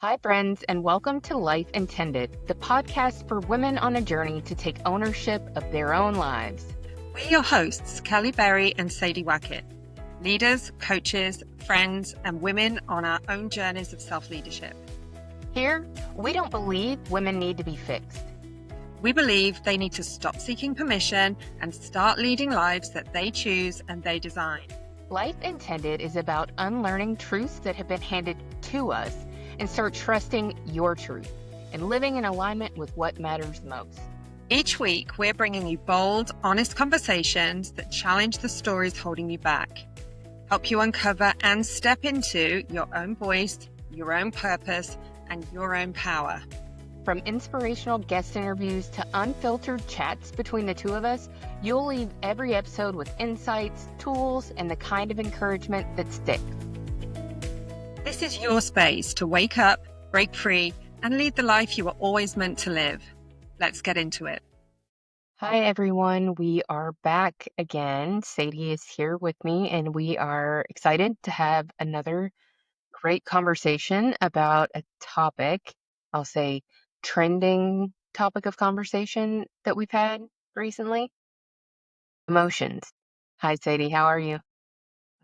Hi, friends, and welcome to Life Intended, the podcast for women on a journey to take ownership of their own lives. We're your hosts, Kelly Berry and Sadie Wackett, leaders, coaches, friends, and women on our own journeys of self-leadership. Here, we don't believe women need to be fixed. We believe they need to stop seeking permission and start leading lives that they choose and they design. Life Intended is about unlearning truths that have been handed to us and start trusting your truth and living in alignment with what matters most. Each week, we're bringing you bold, honest conversations that challenge the stories holding you back, help you uncover and step into your own voice, your own purpose, and your own power. From inspirational guest interviews to unfiltered chats between the two of us, you'll leave every episode with insights, tools, and the kind of encouragement that sticks. This is your space to wake up, break free, and lead the life you were always meant to live. Let's get into it. Hi, everyone. We are back again. Sadie is here with me, and we are excited to have another great conversation about a topic, I'll say trending topic of conversation that we've had recently, emotions. Hi, Sadie. How are you?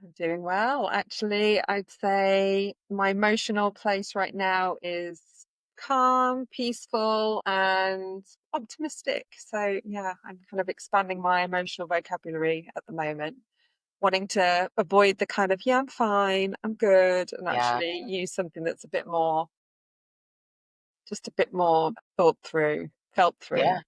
I'm doing well. Actually, I'd say my emotional place right now is calm, peaceful, and optimistic. So, yeah, I'm kind of expanding my emotional vocabulary at the moment, wanting to avoid the kind of, yeah, I'm fine, I'm good, and Yeah. actually use something that's a bit more, just a bit more thought through, felt through. Yeah.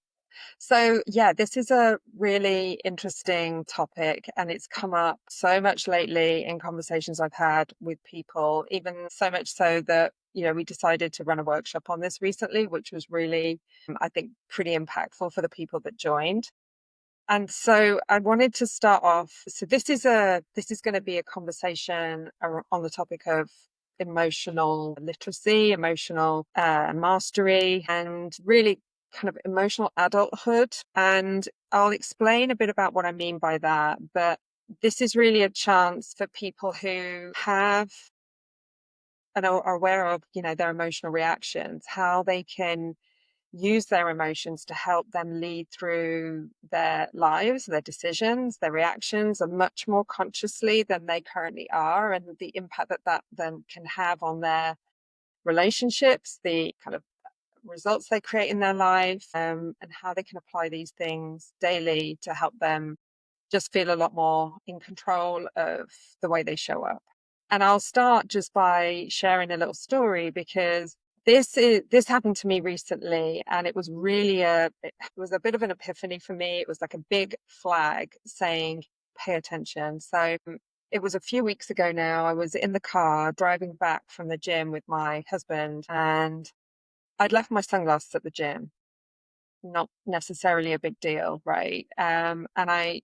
So, yeah, this is a really interesting topic, and it's come up so much lately in conversations I've had with people, even so much so that, we decided to run a workshop on this recently, which was really, I think, pretty impactful for the people that joined. And so I wanted to start off. So this is going to be a conversation on the topic of emotional literacy, emotional mastery, and really kind of emotional adulthood. And I'll explain a bit about what I mean by that. But this is really a chance for people who have and are aware of, their emotional reactions, how they can use their emotions to help them lead through their lives, their decisions, their reactions, and much more consciously than they currently are, and the impact that that then can have on their relationships, the kind of results they create in their life, and how they can apply these things daily to help them just feel a lot more in control of the way they show up. And I'll start just by sharing a little story because this happened to me recently, and it was really it was a bit of an epiphany for me. It was like a big flag saying, pay attention. So it was a few weeks ago now. I was in the car driving back from the gym with my husband, and I'd left my sunglasses at the gym. Not necessarily a big deal, right? And I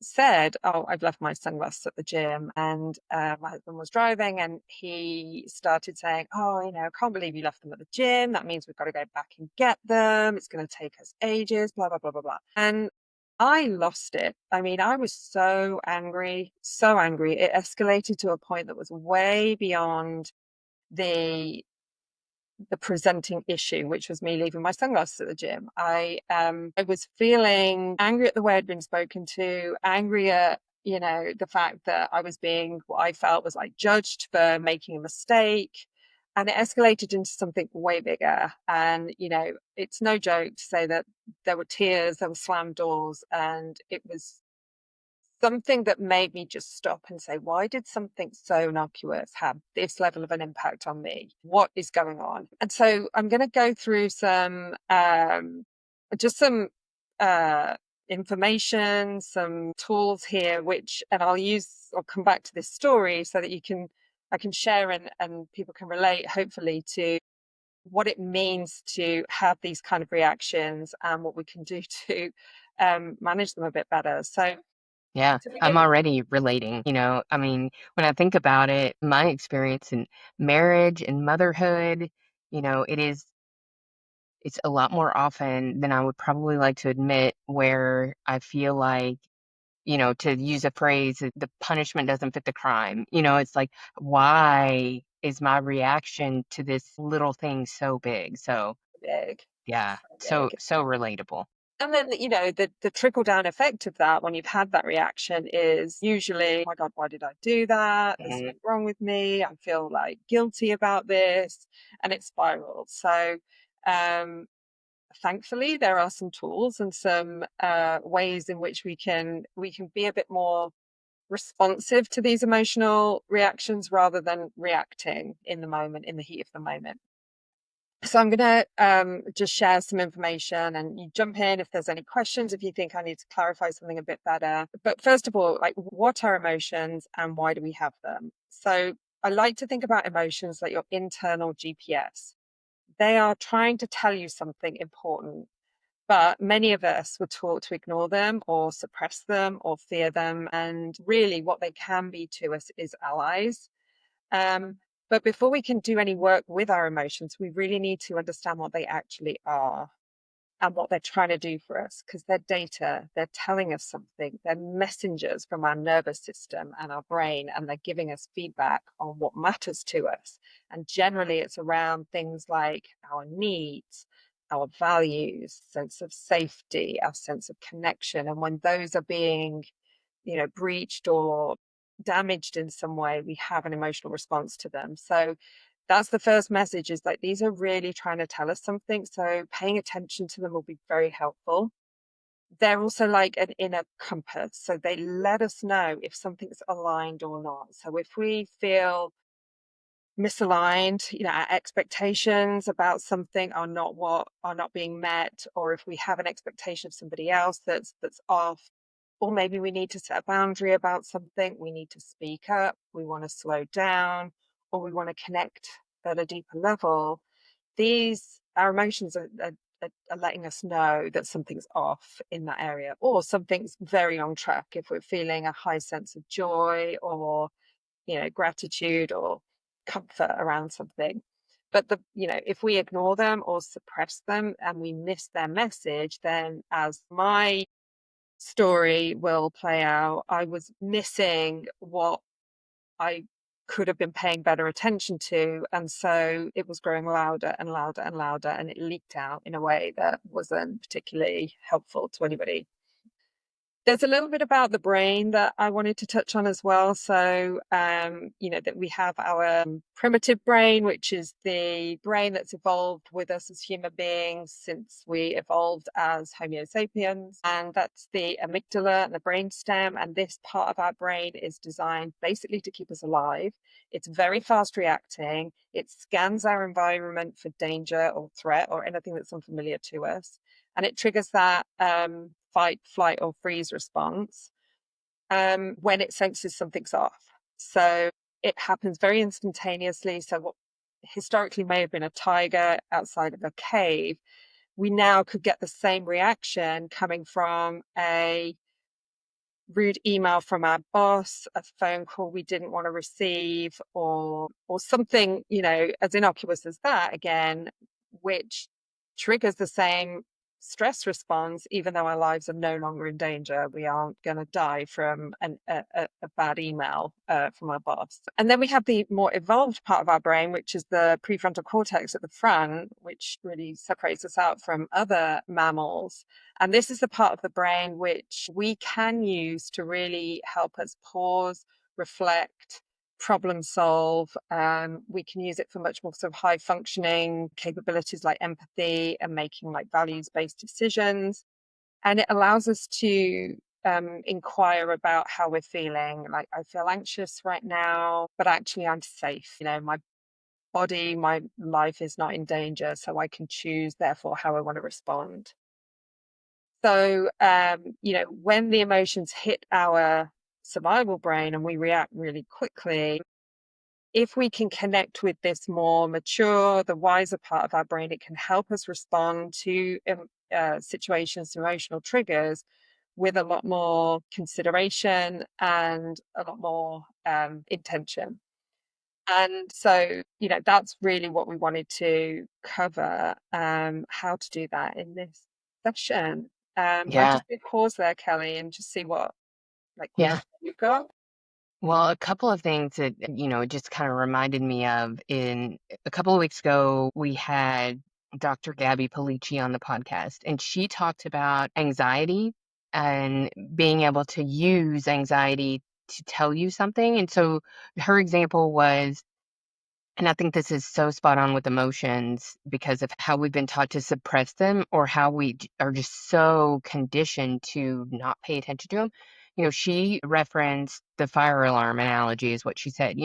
said, "Oh, I've left my sunglasses at the gym." And my husband was driving, and he started saying, "Oh, I can't believe you left them at the gym. That means we've got to go back and get them. It's going to take us ages, blah, blah, blah, blah, blah." And I lost it. I mean, I was so angry, so angry. It escalated to a point that was way beyond the presenting issue, which was me leaving my sunglasses at the gym. I was feeling angry at the way I'd been spoken to, angry at, the fact that I was being what I felt was like judged for making a mistake. And it escalated into something way bigger. And, it's no joke to say that there were tears, there were slammed doors, and it was something that made me just stop and say, why did something so innocuous have this level of an impact on me? What is going on? And so I'm going to go through just some information, some tools here, and I'll come back to this story so that I can share and people can relate, hopefully, to what it means to have these kind of reactions and what we can do to manage them a bit better. So, Yeah, to I'm begin already relating. I mean, when I think about it, my experience in marriage and motherhood, it's a lot more often than I would probably like to admit where I feel like, to use a phrase, the punishment doesn't fit the crime. It's like, why is my reaction to this little thing so big? So, big, yeah, so so big. so relatable. And then, the trickle down effect of that when you've had that reaction is usually, oh my God, why did I do that? There's Mhm. something wrong with me. I feel like guilty about this. And it spirals. So, um, thankfully, there are some tools and some ways in which we can be a bit more responsive to these emotional reactions rather than reacting in the moment, in the heat of the moment. So I'm going to just share some information, and you jump in if there's any questions, if you think I need to clarify something a bit better. But first of all, like, what are emotions and why do we have them? So I like to think about emotions like your internal GPS. They are trying to tell you something important, but many of us were taught to ignore them or suppress them or fear them. And really, what they can be to us is allies. Um, but before we can do any work with our emotions, we really need to understand what they actually are and what they're trying to do for us, because they're data, they're telling us something, they're messengers from our nervous system and our brain, and they're giving us feedback on what matters to us. And generally, it's around things like our needs, our values, sense of safety, our sense of connection. And when those are being breached or damaged in some way, we have an emotional response to them. So that's the first message, is like these are really trying to tell us something. So paying attention to them will be very helpful. They're also like an inner compass. So they let us know if something's aligned or not. So if we feel misaligned, our expectations about something are not being met, or if we have an expectation of somebody else that's off, or maybe we need to set a boundary about something, we need to speak up, we want to slow down, or we want to connect at a deeper level. These Our emotions are letting us know that something's off in that area, or something's very on track if we're feeling a high sense of joy or gratitude or comfort around something. But if we ignore them or suppress them and we miss their message, then, as my story will play out, I was missing what I could have been paying better attention to. And so it was growing louder and louder and louder, and it leaked out in a way that wasn't particularly helpful to anybody. There's a little bit about the brain that I wanted to touch on as well. So, that we have our primitive brain, which is the brain that's evolved with us as human beings since we evolved as Homo sapiens. And that's the amygdala and the brainstem. And this part of our brain is designed basically to keep us alive. It's very fast reacting. It scans our environment for danger or threat or anything that's unfamiliar to us, and it triggers that fight, flight, or freeze response when it senses something's off. So it happens very instantaneously. So what historically may have been a tiger outside of a cave, we now could get the same reaction coming from a rude email from our boss, a phone call we didn't want to receive, or something, as innocuous as that again, which triggers the same stress response, even though our lives are no longer in danger. We aren't going to die from a bad email from our boss. And then we have the more evolved part of our brain, which is the prefrontal cortex at the front, which really separates us out from other mammals. And this is the part of the brain which we can use to really help us pause, reflect, problem solve. We can use it for much more sort of high functioning capabilities like empathy and making like values based decisions. And it allows us to inquire about how we're feeling. Like, I feel anxious right now, but actually I'm safe. My body, my life is not in danger. So I can choose, therefore, how I want to respond. So, when the emotions hit our survival brain and we react really quickly, if we can connect with this more mature, the wiser part of our brain, it can help us respond to situations, emotional triggers with a lot more consideration and a lot more intention. And so, that's really what we wanted to cover, how to do that in this session. I Yeah, just did pause there, Kelly, and just see what like yeah. questions you've got. Well, a couple of things that, it just kind of reminded me of in a couple of weeks ago, we had Dr. Gabby Polici on the podcast, and she talked about anxiety and being able to use anxiety to tell you something. And so her example was, and I think this is so spot on with emotions because of how we've been taught to suppress them or how are just so conditioned to not pay attention to them. She referenced the fire alarm analogy, is what she said.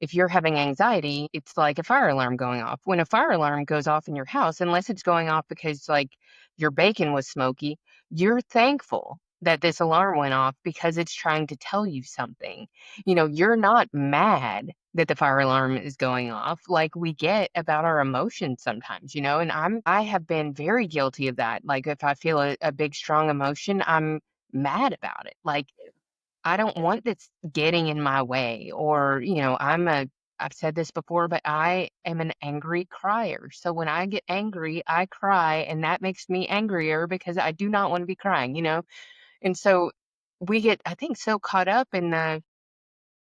If you're having anxiety, it's like a fire alarm going off. When a fire alarm goes off in your house, unless it's going off because like your bacon was smoky, you're thankful that this alarm went off because it's trying to tell you something. You're not mad that the fire alarm is going off like we get about our emotions sometimes, and I have been very guilty of that. Like if I feel a big strong emotion, I'm mad about it. Like I don't Yeah, want this getting in my way, or, I've said this before, but I am an angry crier. So when I get angry, I cry, and that makes me angrier because I do not want to be crying. And so we get, I think, so caught up in the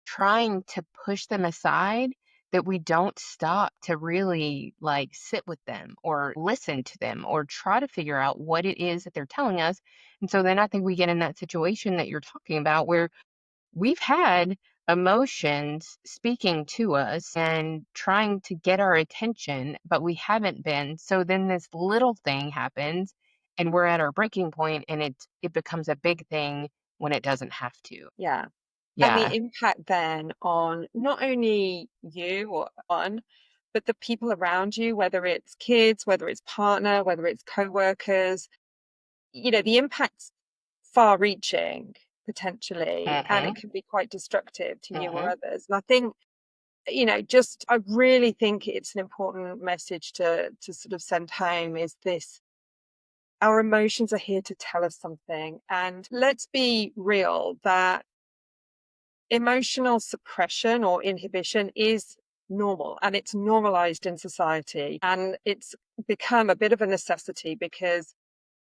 trying to push them aside that we don't stop to really like sit with them or listen to them or try to figure out what it is that they're telling us. And so then I think we get in that situation that you're talking about where we've had emotions speaking to us and trying to get our attention, but we haven't been. So then this little thing happens and we're at our breaking point and it becomes a big thing when it doesn't have to. yeah. And Yeah. the impact then on not only you or on, but the people around you, whether it's kids, whether it's partner, whether it's co-workers, the impact's far reaching potentially, and it Mhm. can be quite destructive to you or Mhm. others. And I think, just I really think it's an important message to sort of send home is this: our emotions are here to tell us something. And let's be real that emotional suppression or inhibition is normal, and it's normalized in society, and it's become a bit of a necessity because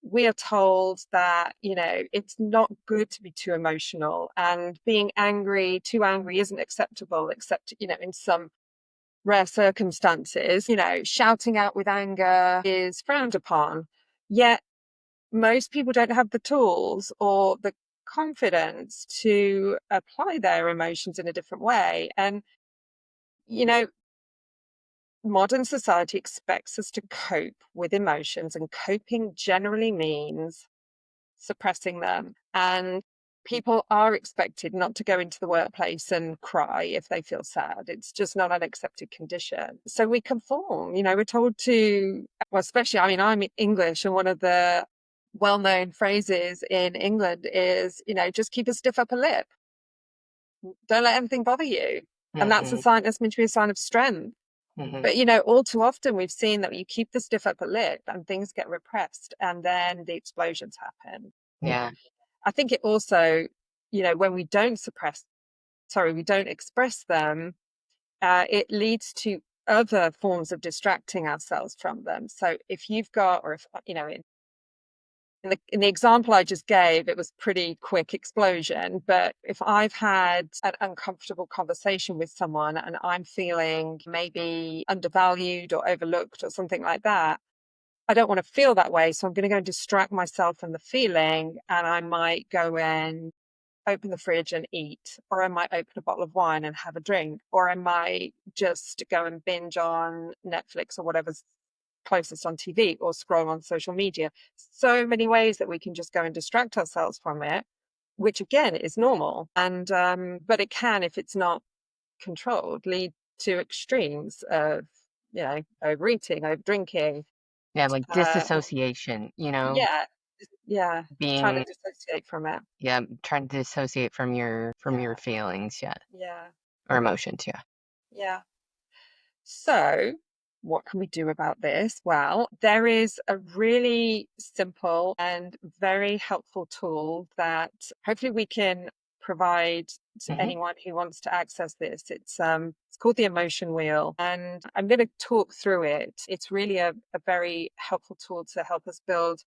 we are told that it's not good to be too emotional, and being angry, too angry, isn't acceptable, except in some rare circumstances. Shouting out with anger is frowned upon, yet most people don't have the tools or the confidence to apply their emotions in a different way. And, you know, modern society expects us to cope with emotions, and coping generally means suppressing them. And people are expected not to go into the workplace and cry if they feel sad. It's just not an accepted condition. So we conform, we're told to, well, especially, I mean, I'm English, and one of the well known phrases in England is, just keep a stiff upper lip. Don't let anything bother you. And Mhm. that's meant to be a sign of strength. Mhm. But all too often we've seen that you keep the stiff upper lip and things get repressed, and then the explosions happen. Yeah. I think it also, when we don't express them, it leads to other forms of distracting ourselves from them. So if you've got, or if, in the example I just gave, it was pretty quick explosion. But if I've had an uncomfortable conversation with someone and I'm feeling maybe undervalued or overlooked or something like that, I don't want to feel that way. So I'm going to go and distract myself from the feeling. And I might go and open the fridge and eat, or I might open a bottle of wine and have a drink, or I might just go and binge on Netflix or whatever's closest on TV, or scroll on social media. So many ways that we can just go and distract ourselves from it, which again is normal. And but it can, if it's not controlled, lead to extremes of overeating, over drinking. Yeah, like disassociation, Yeah, yeah, trying to being dissociate from it. yeah, trying to dissociate from your Yeah, feelings, yeah, yeah, or emotions, yeah. yeah. So, what can we do about this? Well, there is a really simple and very helpful tool that hopefully we can provide to Mhm. anyone who wants to access this. It's called the emotion wheel, and I'm going to talk through it. It's really a very helpful tool to help us build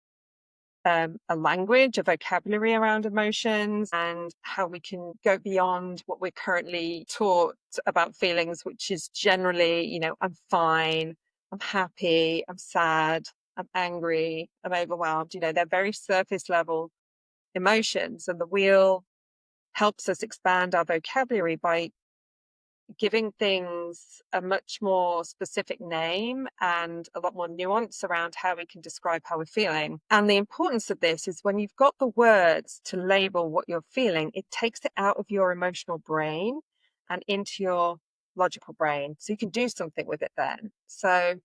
a language, a vocabulary around emotions, and how we can go beyond what we're currently taught about feelings, which is generally, I'm fine, I'm happy, I'm sad, I'm angry, I'm overwhelmed. They're very surface level emotions, and the wheel helps us expand our vocabulary by giving things a much more specific name and a lot more nuance around how we can describe how we're feeling. And the importance of this is when you've got the words to label what you're feeling, it takes it out of your emotional brain and into your logical brain. So you can do something with it then. So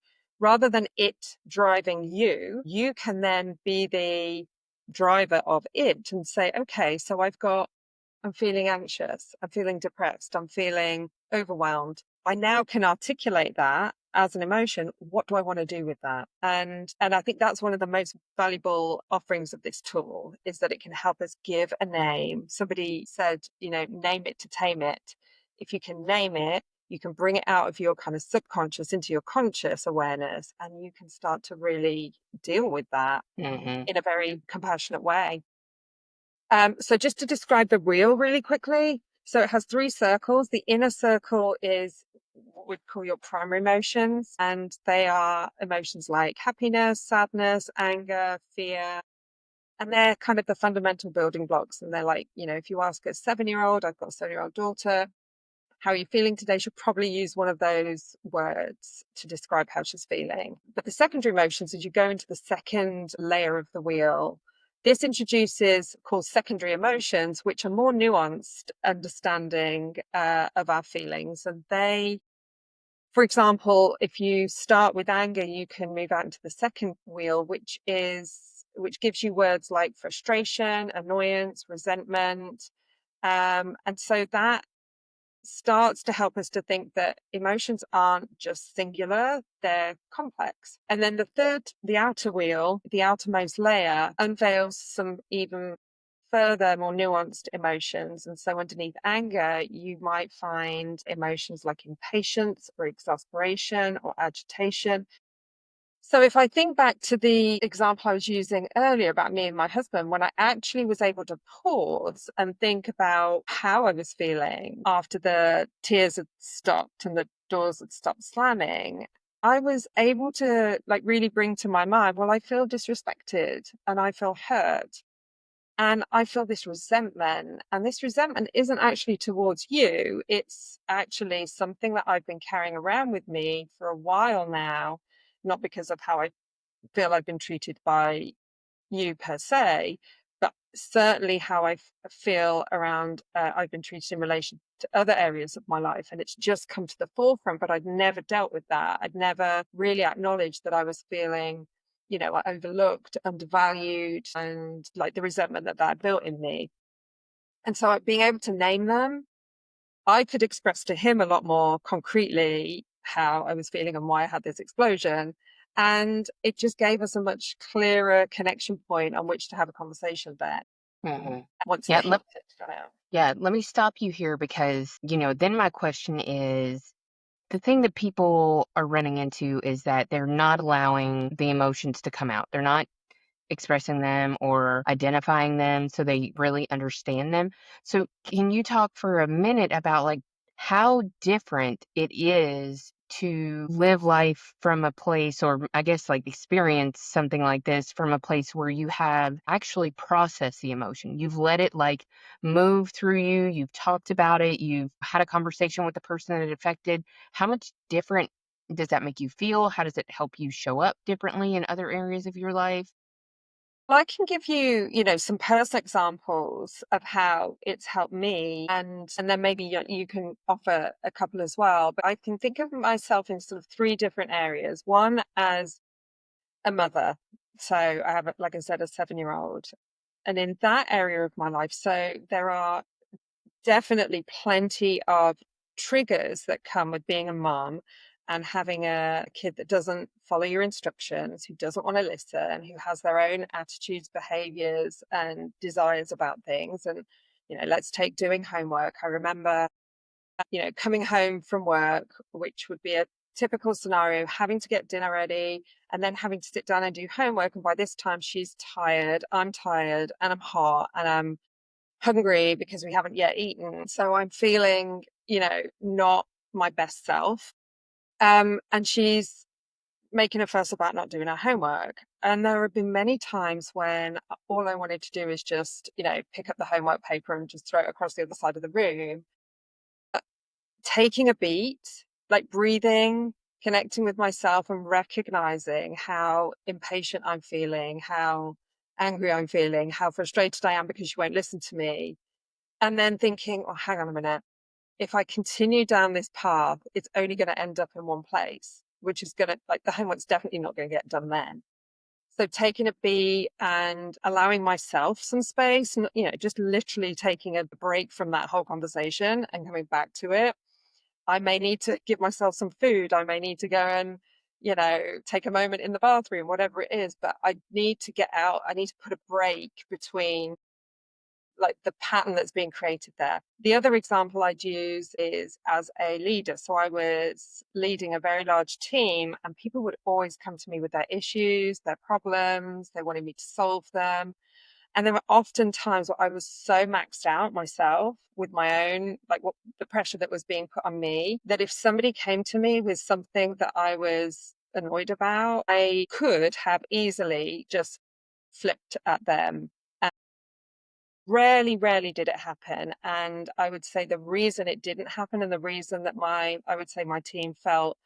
rather than it driving you, you can then be the driver of it and say, okay, so I'm feeling anxious, I'm feeling depressed, I'm feeling overwhelmed. I now can articulate that as an emotion. What do I want to do with that? And I think that's one of the most valuable offerings of this tool, is that it can help us give a name. Somebody said, name it to tame it. If you can name it, you can bring it out of your kind of subconscious into your conscious awareness, and you can start to really deal with that Hmm. in a very compassionate way. So just to describe the wheel really quickly. So it has three circles. The inner circle is what we'd call your primary emotions, and they are emotions like happiness, sadness, anger, fear. And they're kind of the fundamental building blocks. And they're like, if you ask a 7-year-old, I've got a 7-year-old daughter, how are you feeling today? She'll probably use one of those words to describe how she's feeling. But the secondary emotions, as you go into the second layer of the wheel, this introduces called secondary emotions, which are more nuanced understanding of our feelings. And they, for example, if you start with anger, you can move out into the second wheel, which gives you words like frustration, annoyance, resentment. And so that starts to help us to think that emotions aren't just singular, they're complex. And then the third, the outer wheel, the outermost layer, unveils some even further, more nuanced emotions. And so underneath anger, you might find emotions like impatience or exasperation or agitation. So if I think back to the example I was using earlier about me and my husband, when I actually was able to pause and think about how I was feeling after the tears had stopped and the doors had stopped slamming, I was able to really bring to my mind, well, I feel disrespected and I feel hurt and I feel this resentment. And this resentment isn't actually towards you. It's actually something that I've been carrying around with me for a while now, not because of how I feel I've been treated by you per se, but certainly how I feel around I've been treated in relation to other areas of my life. And it's just come to the forefront, but I'd never dealt with that. I'd never really acknowledged that I was feeling, overlooked, undervalued, and like the resentment that built in me. And so being able to name them, I could express to him a lot more concretely how I was feeling and why I had this explosion. And it just gave us a much clearer connection point on which to have a conversation there Hmm. once the Yeah, heat had gone out. yeah, let me stop you here because, then my question is, the thing that people are running into is that they're not allowing the emotions to come out. They're not expressing them or identifying them so they really understand them. So, can you talk for a minute about like how different it is to live life from a place, or I guess like experience something like this from a place where you have actually processed the emotion? You've let it like move through you, you've talked about it, you've had a conversation with the person that it affected. How much different does that make you feel? How does it help you show up differently in other areas of your life? Well, I can give you, some personal examples of how it's helped me, and then maybe you can offer a couple as well. But I can think of myself in sort of three different areas. One as a mother. So I have, like I said, a 7-year-old. And in that area of my life, so there are definitely plenty of triggers that come with being a mom and having a kid that doesn't follow your instructions, who doesn't want to listen, who has their own attitudes, behaviors, and desires about things. And, let's take doing homework. I remember, coming home from work, which would be a typical scenario, having to get dinner ready and then having to sit down and do homework. And by this time, she's tired, and I'm hot, and I'm hungry because we haven't yet eaten. So I'm feeling, not my best self. And she's making a fuss about not doing her homework. And there have been many times when all I wanted to do is just, pick up the homework paper and just throw it across the other side of the room. Taking a beat, like breathing, connecting with myself and recognizing how impatient I'm feeling, how angry I'm feeling, how frustrated I am because she won't listen to me. And then thinking, oh, hang on a minute. If I continue down this path, it's only going to end up in one place, which is going to, like, the homework's definitely not going to get done then. So taking a beat and allowing myself some space, and, just literally taking a break from that whole conversation and coming back to it. I may need to give myself some food. I may need to go and, take a moment in the bathroom, whatever it is, but I need to get out. I need to put a break between, like, the pattern that's being created there. The other example I'd use is as a leader. So I was leading a very large team, and people would always come to me with their issues, their problems. They wanted me to solve them. And there were often times where I was so maxed out myself with my own, like, what the pressure that was being put on me, that if somebody came to me with something that I was annoyed about, I could have easily just flipped at them. And rarely did it happen. And I would say the reason it didn't happen, and the reason that I would say my team felt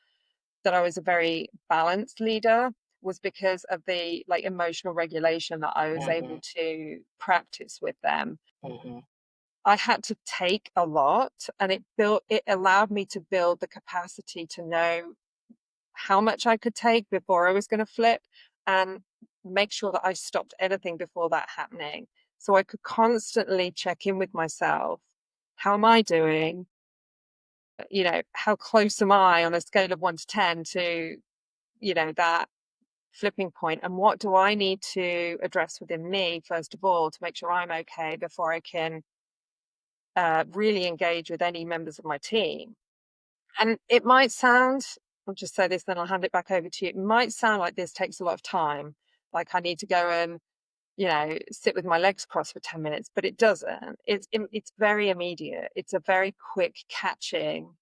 that I was a very balanced leader, was because of the, like, emotional regulation that I was able Hmm. to practice with them. Hmm. I had to take a lot, and it allowed me to build the capacity to know how much I could take before I was going to flip, and make sure that I stopped anything before that happening. So I could constantly check in with myself. How am I doing? How close am I on a scale of 1 to 10 to, that flipping point, and what do I need to address within me, first of all, to make sure I'm okay before I can really engage with any members of my team. And it might sound, I'll just say this, then I'll hand it back over to you. It might sound like this takes a lot of time, like I need to go and, sit with my legs crossed for 10 minutes, but it doesn't. It's very immediate. It's a very quick catching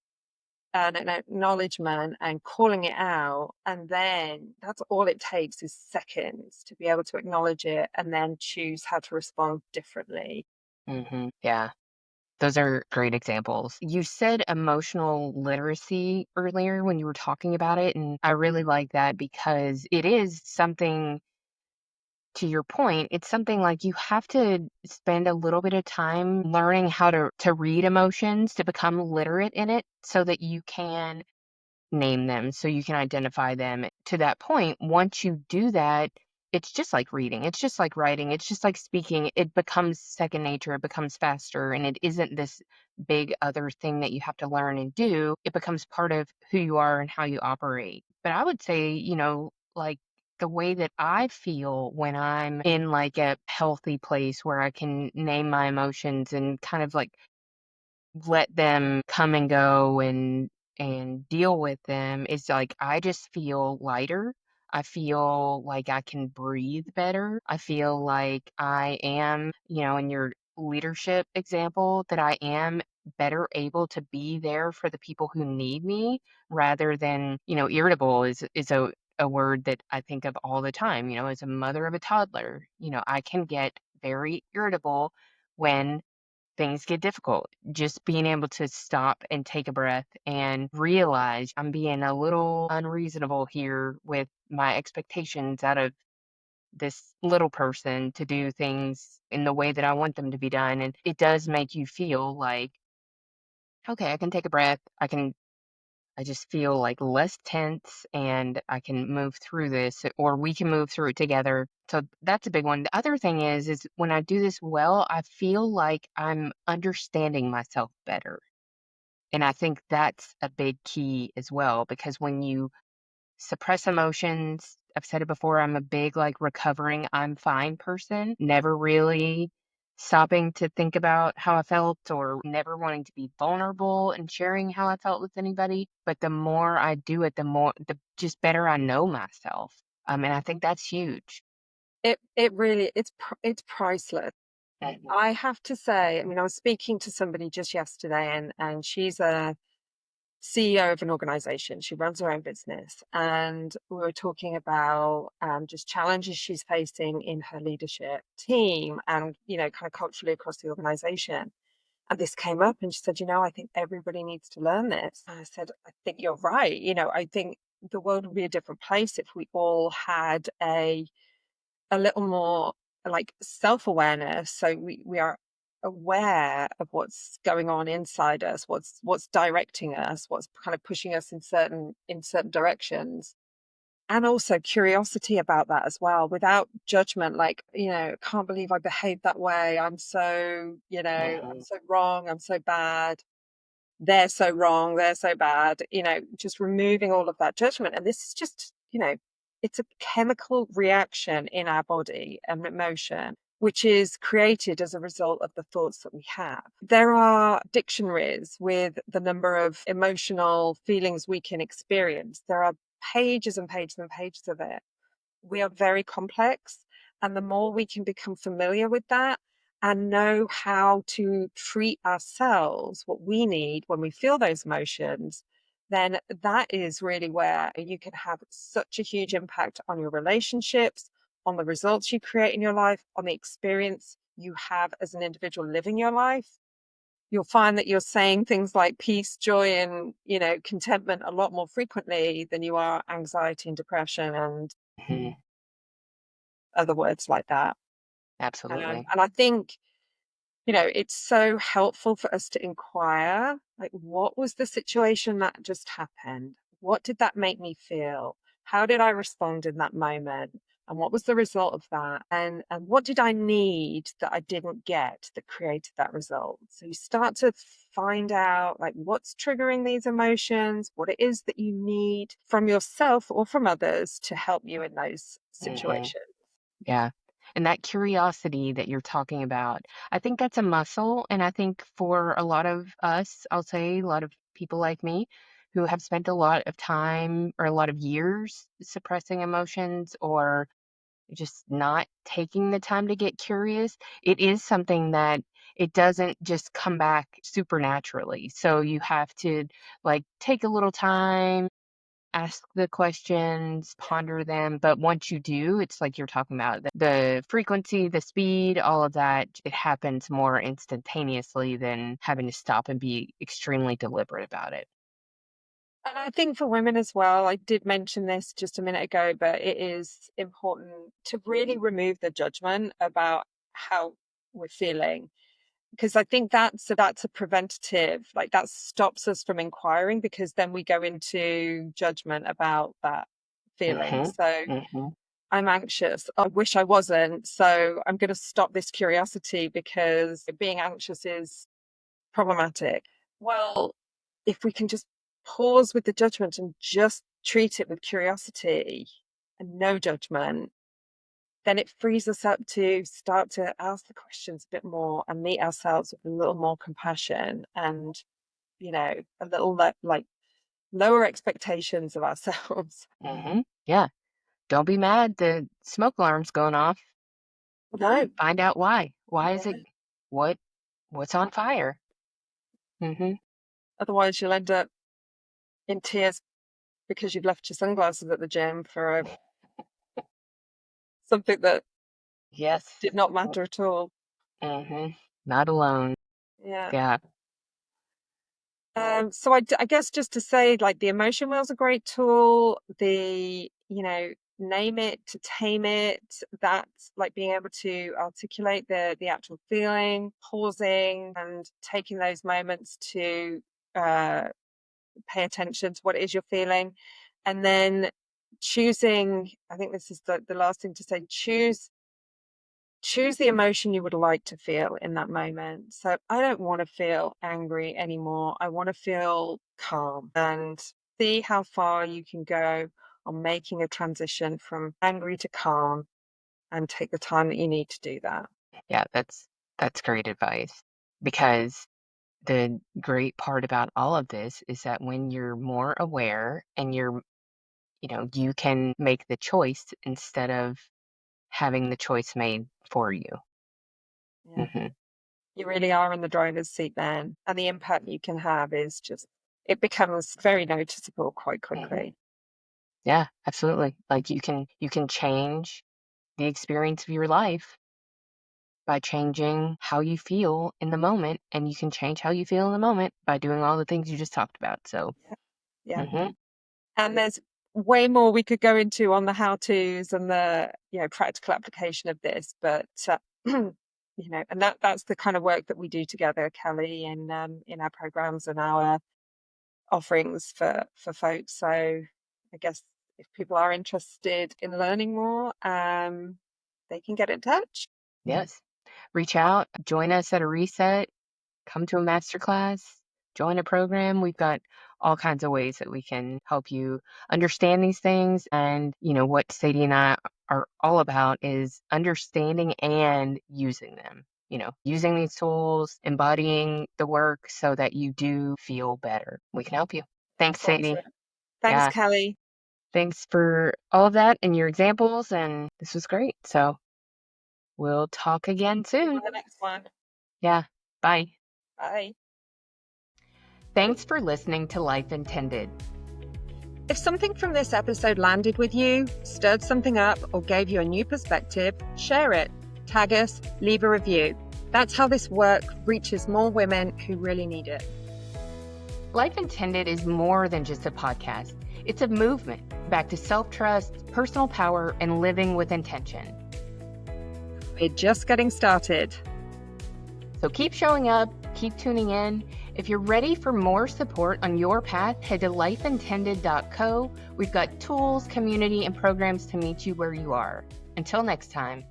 and an acknowledgement and calling it out. And then that's all it takes, is seconds to be able to acknowledge it and then choose how to respond differently. Hmm. Yeah. Those are great examples. You said emotional literacy earlier when you were talking about it, and I really like that because it is something, to your point, it's something like you have to spend a little bit of time learning how to read emotions, to become literate in it so that you can name them, so you can identify them. To that point, once you do that, it's just like reading, it's just like writing, it's just like speaking. It becomes second nature, it becomes faster, and it isn't this big other thing that you have to learn and do. It becomes part of who you are and how you operate. But I would say, like, the way that I feel when I'm in like a healthy place where I can name my emotions and kind of like let them come and go and deal with them, is like I just feel lighter. I feel like I can breathe better. I feel like I am, in your leadership example, that I am better able to be there for the people who need me, rather than, irritable is a word that I think of all the time. As a mother of a toddler, I can get very irritable when things get difficult. Just being able to stop and take a breath and realize I'm being a little unreasonable here with my expectations out of this little person to do things in the way that I want them to be done. And it does make you feel like, okay, I can take a breath. I just feel like less tense and I can move through this, or we can move through it together. So that's a big one. The other thing is when I do this well, I feel like I'm understanding myself better. And I think that's a big key as well, because when you suppress emotions, I've said it before, I'm a big like recovering, I'm fine person, never really stopping to think about how I felt or never wanting to be vulnerable and sharing how I felt with anybody. But the more I do it, the just better I know myself. And I think that's huge. It really it's priceless. Mhm. I have to say, I mean, I was speaking to somebody just yesterday, and she's a CEO of an organization. She runs her own business, and we were talking about just challenges she's facing in her leadership team, and kind of culturally across the organization. And this came up, and she said, I think everybody needs to learn this. And I said, I think you're right. I think the world would be a different place if we all had a little more like self-awareness, so we are aware of what's going on inside us, what's directing us, what's kind of pushing us in certain directions, and also curiosity about that as well, without judgment. Like, can't believe I behaved that way, I'm so, I'm Mhm. so wrong, I'm so bad, they're so wrong, they're so bad, just removing all of that judgment. And this is just, it's a chemical reaction in our body, an emotion, which is created as a result of the thoughts that we have. There are dictionaries with the number of emotional feelings we can experience. There are pages and pages and pages of it. We are very complex. And the more we can become familiar with that and know how to treat ourselves, what we need when we feel those emotions, then that is really where you can have such a huge impact on your relationships, on the results you create in your life, on the experience you have as an individual living your life. You'll find that you're saying things like peace, joy, and contentment a lot more frequently than you are anxiety and depression and Mhm. other words like that. Absolutely. And I think, it's so helpful for us to inquire, like, what was the situation that just happened? What did that make me feel? How did I respond in that moment? And what was the result of that? And what did I need that I didn't get that created that result? So you start to find out like what's triggering these emotions, what it is that you need from yourself or from others to help you in those Mhm. situations. Yeah. And that curiosity that you're talking about, I think that's a muscle. And I think for a lot of us, I'll say a lot of people like me who have spent a lot of time or a lot of years suppressing emotions or just not taking the time to get curious, it is something that it doesn't just come back supernaturally. So you have to like take a little time, ask the questions, ponder them, but once you do, it's like you're talking about the frequency, the speed, all of that, it happens more instantaneously than having to stop and be extremely deliberate about it. And I think for women as well, I did mention this just a minute ago, but it is important to really remove the judgment about how we're feeling. Because I think that's a preventative, like that stops us from inquiring because then we go into judgment about that feeling. Mhm. So Mhm. I'm anxious. I wish I wasn't. So I'm going to stop this curiosity because being anxious is problematic. Well, if we can just pause with the judgment and just treat it with curiosity and no judgment, then it frees us up to start to ask the questions a bit more and meet ourselves with a little more compassion and, a little like lower expectations of ourselves. Mhm. Yeah. Don't be mad. The smoke alarm's going off. No, Find out why. Why is yeah. it what what's on fire? Mhm. Otherwise, you'll end up in tears because you've left your sunglasses at the gym for something that Yes. did not matter at all. Mhm. Not alone. Yeah. Yeah. So I guess just to say, like, the emotion wheel's a great tool. Name it to tame it. That's like being able to articulate the actual feeling, pausing and taking those moments to uh, pay attention to what it is you're feeling, and then choosing. I think this is the last thing to say. Choose the emotion you would like to feel in that moment. So I don't want to feel angry anymore. I want to feel calm, and see how far you can go on making a transition from angry to calm and take the time that you need to do that. Yeah, That's great advice because the great part about all of this is that when you're more aware and you can make the choice instead of having the choice made for you. Yeah. Mhm, You really are in the driver's seat then, and the impact you can have is just it becomes very noticeable quite mhm. quickly. Yeah, absolutely. Like you can change the experience of your life by changing how you feel in the moment, and you can change how you feel in the moment by doing all the things you just talked about. So, Yeah. Yeah. mhm, And there's way more we could go into on the how-tos and the, practical application of this, but, and that's the kind of work that we do together, Kelly, in our programs and our offerings for folks. So I guess if people are interested in learning more, they can get in touch. yes. Reach out, join us at a reset, come to a masterclass, join a program. We've got all kinds of ways that we can help you understand these things. And, what Sadie and I are all about is understanding and using them. Using these tools, embodying the work so that you do feel better. We can help you. Thanks, That's Sadie. awesome. Thanks, Yeah. Kelly. Thanks for all of that and your examples. And this was great. So we'll talk again See you soon. on the next one. Yeah. Bye. Bye. Thanks for listening to Life Intended. If something from this episode landed with you, stirred something up, or gave you a new perspective, share it, tag us, leave a review. That's how this work reaches more women who really need it. Life Intended is more than just a podcast. It's a movement back to self-trust, personal power, and living with intention. We're just getting started. So keep showing up, keep tuning in. If you're ready for more support on your path, head to lifeintended.co. We've got tools, community, and programs to meet you where you are. Until next time.